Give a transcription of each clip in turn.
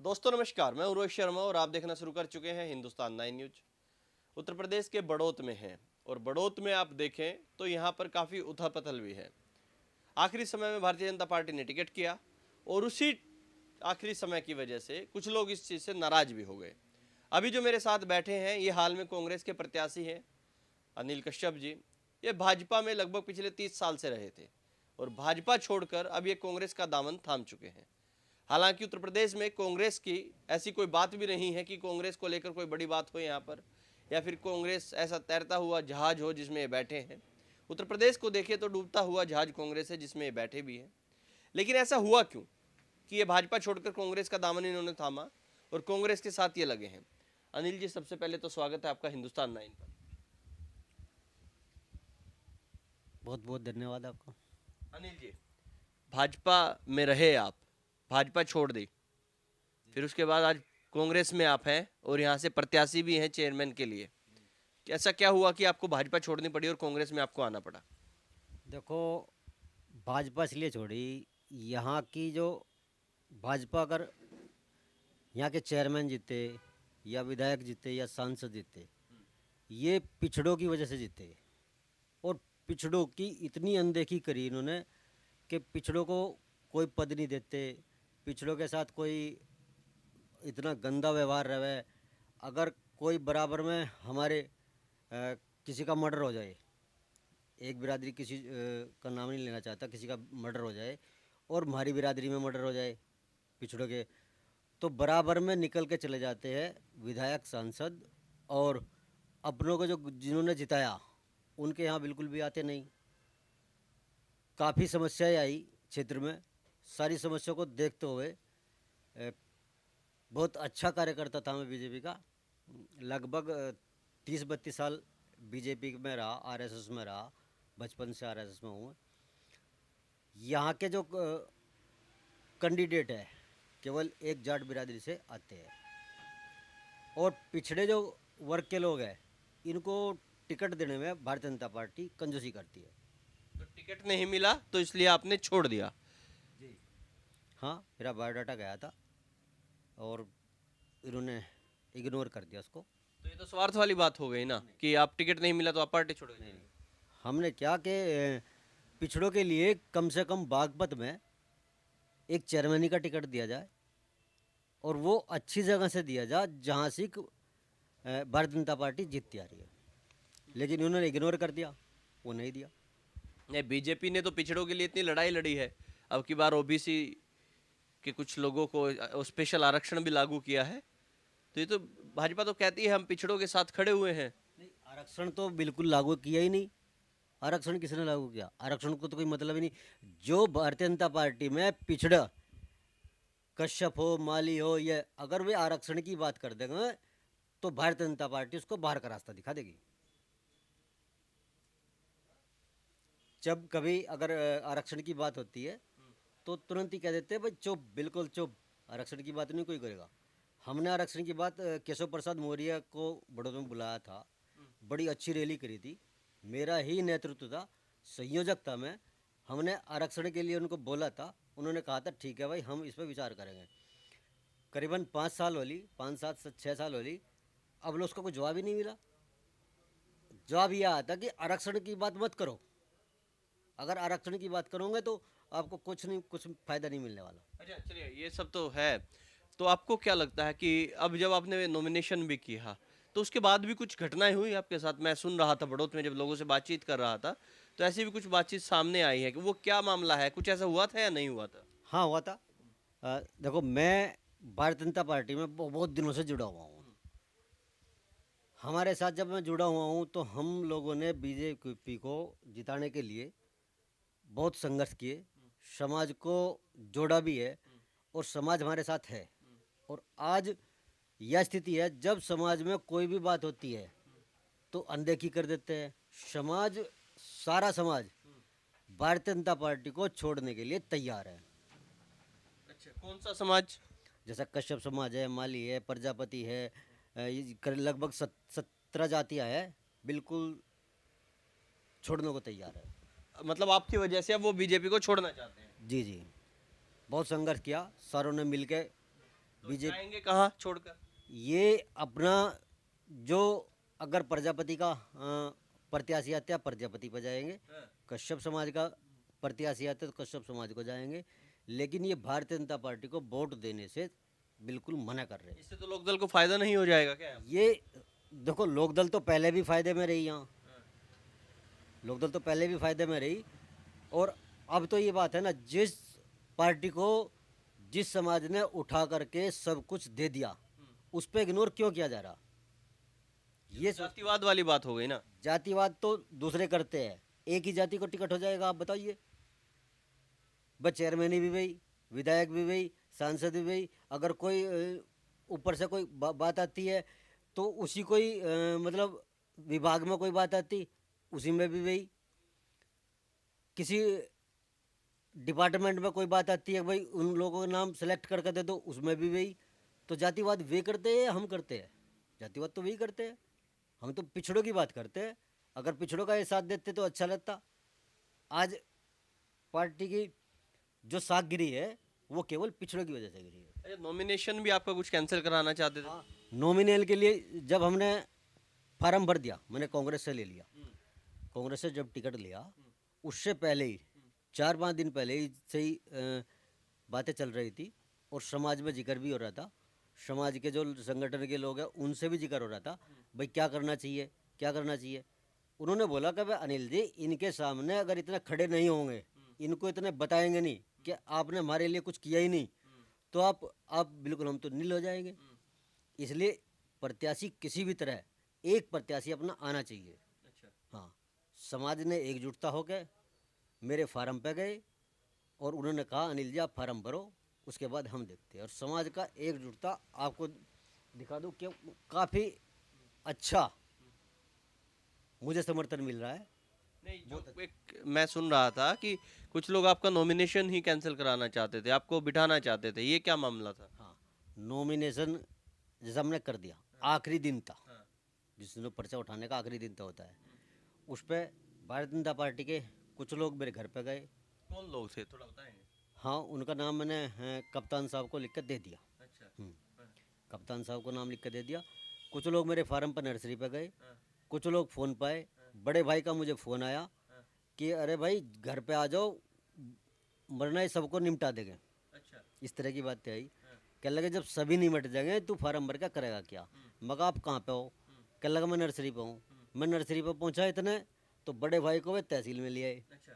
दोस्तों नमस्कार, मैं रोहित शर्मा और आप देखना शुरू कर चुके हैं हिंदुस्तान 9 न्यूज। उत्तर प्रदेश के बड़ौत में हैं और बड़ौत में आप देखें तो यहाँ पर काफ़ी उथल-पुथल भी है। आखिरी समय में भारतीय जनता पार्टी ने टिकट किया और उसी आखिरी समय की वजह से कुछ लोग इस चीज़ से नाराज भी हो गए। अभी जो मेरे साथ बैठे हैं ये हाल में कांग्रेस के प्रत्याशी हैं अनिल कश्यप जी। ये भाजपा में लगभग पिछले 30 साल से रहे थे और भाजपा छोड़कर अब ये कांग्रेस का दामन थाम चुके हैं। हालांकि उत्तर प्रदेश में कांग्रेस की ऐसी कोई बात भी नहीं है कि कांग्रेस को लेकर कोई बड़ी बात हो यहाँ पर, या फिर कांग्रेस ऐसा तैरता हुआ जहाज हो जिसमें ये बैठे हैं। उत्तर प्रदेश को देखें तो डूबता हुआ जहाज कांग्रेस है जिसमें ये बैठे भी हैं। लेकिन ऐसा हुआ क्यों कि ये भाजपा छोड़कर कांग्रेस का दामन इन्होंने थामा और कांग्रेस के साथ ये लगे हैं? अनिल जी, सबसे पहले तो स्वागत है आपका हिंदुस्तान 9 पर। बहुत बहुत धन्यवाद आपका। अनिल जी, भाजपा में रहे आप, भाजपा छोड़ दी, फिर उसके बाद आज कांग्रेस में आप हैं और यहाँ से प्रत्याशी भी हैं चेयरमैन के लिए। ऐसा क्या हुआ कि आपको भाजपा छोड़नी पड़ी और कांग्रेस में आपको आना पड़ा? देखो, भाजपा इसलिए छोड़ी, यहाँ की जो भाजपा अगर यहाँ के चेयरमैन जीते या विधायक जीते या सांसद जीते, ये पिछड़ों की वजह से जीते। और पिछड़ों की इतनी अनदेखी करी इन्होंने कि पिछड़ों को कोई पद नहीं देते, पिछड़ों के साथ कोई इतना गंदा व्यवहार रहे। अगर कोई बराबर में हमारे किसी का मर्डर हो जाए, एक बिरादरी किसी का नाम नहीं लेना चाहता, किसी का मर्डर हो जाए और हमारी बिरादरी में मर्डर हो जाए पिछड़ों के, तो बराबर में निकल के चले जाते हैं विधायक सांसद। और अपनों को जो जिन्होंने जिताया उनके यहाँ बिल्कुल भी आते नहीं। काफ़ी समस्याएं आई क्षेत्र में। सारी समस्याओं को देखते हुए बहुत अच्छा कार्यकर्ता था मैं बीजेपी का। लगभग 30-32 साल बीजेपी में रहा, आरएसएस में रहा, बचपन से आरएसएस में हूँ। यहाँ के जो कैंडिडेट है केवल एक जाट बिरादरी से आते हैं और पिछड़े जो वर्ग के लोग हैं इनको टिकट देने में भारतीय जनता पार्टी कंजूसी करती है। तो टिकट नहीं मिला तो इसलिए आपने छोड़ दिया? जी हाँ, मेरा बायोडाटा गया था और इन्होंने इग्नोर कर दिया उसको। तो ये तो स्वार्थ वाली बात हो गई ना कि आप टिकट नहीं मिला तो आप पार्टी छोड़ गए। हमने क्या कि पिछड़ों के लिए कम से कम बागपत में एक चेयरमैनी का टिकट दिया जाए और वो अच्छी जगह से दिया जाए जहाँ से भारतीय जनता पार्टी जीतती आ रही है। लेकिन उन्होंने इग्नोर कर दिया, वो नहीं दिया। नहीं, बीजेपी ने तो पिछड़ों के लिए इतनी लड़ाई लड़ी है। अब की बार ओबीसी के कुछ लोगों को स्पेशल आरक्षण भी लागू किया है। तो ये तो भाजपा तो कहती है हम पिछड़ों के साथ खड़े हुए हैं। नहीं, आरक्षण तो बिल्कुल लागू किया ही नहीं। आरक्षण किसने लागू किया? आरक्षण को तो कोई मतलब ही नहीं। जो भारतीय जनता पार्टी में पिछड़ा कश्यप हो, माली हो, ये अगर वे आरक्षण की बात कर देंगे तो भारतीय जनता पार्टी उसको बाहर का रास्ता दिखा देगी। जब कभी अगर आरक्षण की बात होती है तो तुरंत ही कह देते हैं भाई चुप, बिल्कुल चुप, आरक्षण की बात नहीं कोई करेगा। हमने आरक्षण की बात केशव प्रसाद मौर्य को बड़ौदा में बुलाया था, बड़ी अच्छी रैली करी थी, मेरा ही नेतृत्व था, संयोजक था मैं। हमने आरक्षण के लिए उनको बोला था, उन्होंने कहा था ठीक है भाई हम इस पर विचार करेंगे। करीबन 5 साल हो ली, 5-7-6 साल हो ली, अब लोग उसका कोई जवाब ही नहीं मिला। जवाब यह आता कि आरक्षण की बात मत करो, अगर आरक्षण की बात करोगे तो आपको कुछ फ़ायदा नहीं मिलने वाला। अच्छा चलिए, ये सब तो है। तो आपको क्या लगता है कि अब जब आपने नॉमिनेशन भी किया तो उसके बाद भी कुछ घटनाएं हुई आपके साथ? मैं सुन रहा था बड़ौत में जब लोगों से बातचीत कर रहा था तो ऐसी भी कुछ बातचीत सामने आई है कि वो क्या मामला है, कुछ ऐसा हुआ था या नहीं हुआ था? हाँ, हुआ था। देखो, मैं भारतीय जनता पार्टी में बहुत दिनों से जुड़ा हुआ हूँ। हमारे साथ जब मैं जुड़ा हुआ हूँ तो हम लोगों ने बीजेपी को जिताने के लिए बहुत संघर्ष किए, समाज को जोड़ा भी है और समाज हमारे साथ है। और आज यह स्थिति है, जब समाज में कोई भी बात होती है तो अनदेखी कर देते हैं। सारा समाज भारतीय जनता पार्टी को छोड़ने के लिए तैयार है। अच्छा, कौन सा समाज? जैसा कश्यप समाज है, माली है, प्रजापति है, ये लगभग 17 जातियाँ हैं, बिल्कुल छोड़ने को तैयार है। मतलब आपकी वजह से अब वो बीजेपी को छोड़ना चाहते हैं? जी जी, बहुत संघर्ष किया, सारों ने मिलके तो बीजेपी जाएंगे कहाँ छोड़कर? ये अपना जो अगर प्रजापति का प्रत्याशी आते हैं प्रजापति पर जाएंगे, हाँ। कश्यप समाज का प्रत्याशी आते हैं तो कश्यप समाज को जाएंगे, लेकिन ये भारतीय जनता पार्टी को वोट देने से बिल्कुल मना कर रहे हैं। इससे तो लोकदल को फायदा नहीं हो जाएगा क्या? ये देखो लोकदल तो पहले भी फायदे में रही, यहाँ लोकदल तो पहले भी फायदे में रही, और अब तो ये बात है ना, जिस पार्टी को जिस समाज ने उठा करके सब कुछ दे दिया उस पर इग्नोर क्यों किया जा रहा? ये जातिवाद वाली बात हो गई ना। जातिवाद तो दूसरे करते हैं, एक ही जाति को टिकट हो जाएगा, आप बताइए। बस चेयरमैन भी वही, विधायक भी वही, सांसद भी वही, अगर कोई ऊपर से कोई बात आती है तो उसी कोई मतलब विभाग में कोई बात आती उसी में भी वही, किसी डिपार्टमेंट में कोई बात आती है भाई उन लोगों का नाम सेलेक्ट करके दे दो उसमें भी वही। तो जातिवाद वे करते हैं हम करते हैं? जातिवाद तो वही करते हैं। हम तो पिछड़ों की बात करते हैं, अगर पिछड़ों का ये साथ देते तो अच्छा लगता। आज पार्टी की जो साख गिरी है वो केवल पिछड़ों की वजह से गिरी है। अच्छा, नॉमिनेशन भी आपका कुछ कैंसिल कराना चाहते थे? हाँ, नॉमिनल के लिए जब हमने फार्म भर दिया, मैंने कांग्रेस से ले लिया, कांग्रेस से जब टिकट लिया उससे पहले ही 4-5 दिन पहले ही से ही बातें चल रही थी और समाज में जिक्र भी हो रहा था, समाज के जो संगठन के लोग हैं उनसे भी जिक्र हो रहा था भाई क्या करना चाहिए क्या करना चाहिए। उन्होंने बोला कि भाई अनिल जी इनके सामने अगर इतने खड़े नहीं होंगे, इनको इतने बताएंगे नहीं कि आपने हमारे लिए कुछ किया ही नहीं, तो आप बिल्कुल हम तो नील हो जाएंगे। इसलिए प्रत्याशी किसी भी तरह एक प्रत्याशी अपना आना चाहिए। अच्छा। हाँ, समाज ने एकजुटता होकर मेरे फार्म पे गए और उन्होंने कहा अनिल जी आप फार्म भरो उसके बाद हम देखते हैं, और समाज का एकजुटता आपको दिखा दूं कि काफ़ी अच्छा मुझे समर्थन मिल रहा है। नहीं, जो एक मैं सुन रहा था कि कुछ लोग आपका नॉमिनेशन ही कैंसिल कराना चाहते थे, आपको बिठाना चाहते थे, ये क्या मामला था? हाँ, नॉमिनेशन जैसा हमने कर दिया, आखिरी दिन था, जिस दिन पर्चा उठाने का आखिरी दिन था होता है, उस पर भारतीय जनता पार्टी के कुछ लोग मेरे घर पे गए। कौन लोग थे थोड़ा बताएंगे? हाँ, उनका नाम मैंने कप्तान साहब को लिख कर दे दिया। अच्छा। कप्तान साहब को नाम लिख कर दे दिया। कुछ लोग मेरे फार्म पर नर्सरी पे गए, कुछ लोग फ़ोन पे आए। बड़े भाई का मुझे फ़ोन आया कि अरे भाई घर पे आ जाओ वरना ये सबको निपटा देंगे। अच्छा। इस तरह की बातें आई। कहने लगे जब सभी निमट जाएंगे तू फार्म भर के करेगा क्या? मगर आप कहाँ पे हो? कहने लगा मैं नर्सरी पे हूँ। मैं नर्सरी पे पहुँचा इतने तो बड़े भाई को वे तहसील में ले आए। अच्छा।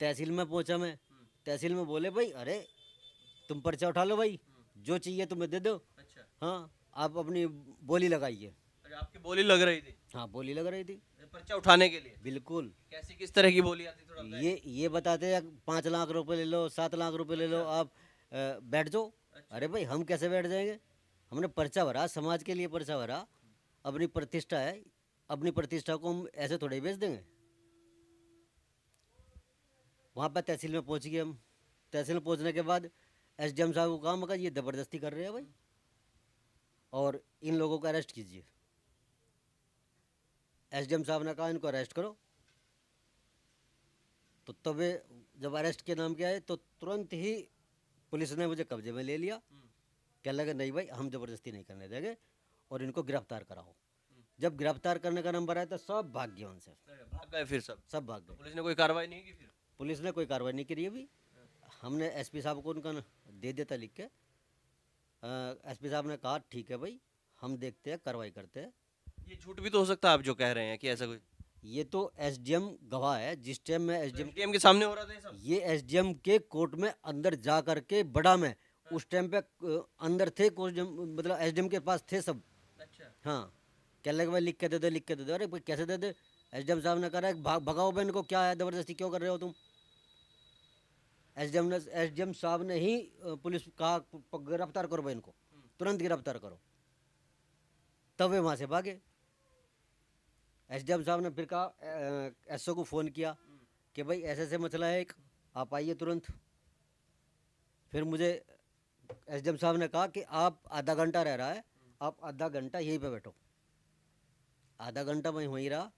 तहसील में पहुँचा मैं, तहसील में बोले भाई अरे तुम पर्चा उठा लो भाई, जो चाहिए तुम्हें दे दो। अच्छा। हाँ, आप अपनी बोली लगाइए। अच्छा, आपकी बोली लग रही थी हाँ, बोली लग रही थी पर्चा उठाने के लिए? बिल्कुल। कैसी किस तरह की बोली आती थोड़ा बताएं? ये बताते हैं 5 लाख रुपए ले लो 7 लाख रुपए ले लो, आप बैठ जाओ। अरे भाई हम कैसे बैठ जाएंगे? हमने पर्चा भरा, समाज के लिए पर्चा भरा, अपनी प्रतिष्ठा है, अपनी प्रतिष्ठा को हम ऐसे थोड़े ही बेच देंगे। वहाँ पर तहसील में पहुँच गए हम। तहसील में पहुँचने के बाद एसडीएम साहब को कहा मगर ये ज़बरदस्ती कर रहे हैं भाई और इन लोगों को अरेस्ट कीजिए। एसडीएम साहब ने कहा इनको अरेस्ट करो। तो तब जब अरेस्ट के नाम के आए तो तुरंत ही पुलिस ने मुझे कब्जे में ले लिया। कहने लगे नहीं भाई हम ज़बरदस्ती नहीं करने देंगे और इनको गिरफ्तार कराओ। जब गिरफ्तार करने का नंबर आया तो सब भाग गए उनसे, भाग गए फिर सब भाग गए। पुलिस ने कोई कार्रवाई नहीं की फिर? पुलिस ने कोई कार्रवाई नहीं करी अभी। हमने एसपी साहब को उनका दे देता लिख के। एसपी साहब ने कहा ठीक है भाई हम देखते हैं कार्रवाई करते हैं। ये झूठ भी तो हो सकता है आप जो कह रहे हैं कि ऐसा कोई? ये तो एसडीएम गवाह है। जिस टाइम में एसडीएम के सामने हो रहा था ये सब? ये एसडीएम के कोर्ट में अंदर जा करके बड़ा में उस टाइम पे अंदर थे मतलब एसडीएम के पास थे सब। अच्छा। हाँ, कहने लगे भाई लिख के दे दो लिख के दे दो। अरे भाई कैसे दे दे? एसडीएम साहब ने कहा भगाओ बहन को, क्या है ज़बरदस्ती क्यों कर रहे हो तुम? एसडीएम साहब ने ही पुलिस कहा गिरफ्तार करो बहन को, तुरंत गिरफ्तार करो। तब वे वहाँ से भागे। एसडीएम साहब ने फिर कहा एसओ को फ़ोन किया कि भाई ऐसे ऐसे मसला है एक, आप आइए तुरंत। फिर मुझे एसडीएम साहब ने कहा कि आप आधा घंटा रह रहा है, आप आधा घंटा यहीं पे बैठो। आधा घंटा मैं वहीं रहा।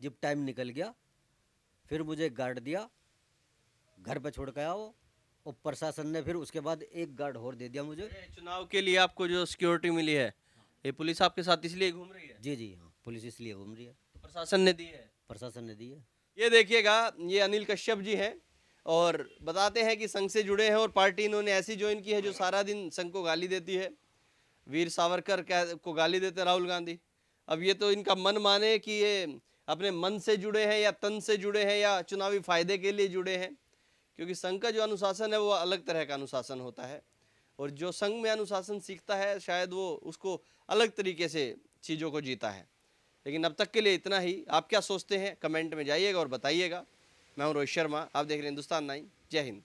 जब टाइम निकल गया फिर मुझे गार्ड दिया, घर पे छोड़ के आओ और प्रशासन ने फिर उसके बाद एक गार्ड और दे दिया मुझे। ये चुनाव के लिए आपको जो सिक्योरिटी मिली है, ये पुलिस आपके साथ इसलिए घूम रही है? जी जी हाँ, पुलिस इसलिए घूम रही है। तो प्रशासन ने दी है? प्रशासन ने दी है। ये देखिएगा, ये अनिल कश्यप जी हैं और बताते हैं कि संघ से जुड़े हैं और पार्टी इन्होंने ऐसी ज्वाइन की है जो सारा दिन संघ को गाली देती है। वीर सावरकर को गाली देते राहुल गांधी। अब ये तो इनका मन माने कि ये अपने मन से जुड़े हैं या तन से जुड़े हैं या चुनावी फायदे के लिए जुड़े हैं, क्योंकि संघ का जो अनुशासन है वो अलग तरह का अनुशासन होता है और जो संघ में अनुशासन सीखता है शायद वो उसको अलग तरीके से चीज़ों को जीता है। लेकिन अब तक के लिए इतना ही। आप क्या सोचते हैं कमेंट में जाइएगा और बताइएगा। मैं हूं रोहित शर्मा, आप देख रहे हैं हिंदुस्तान 9। जय हिंद।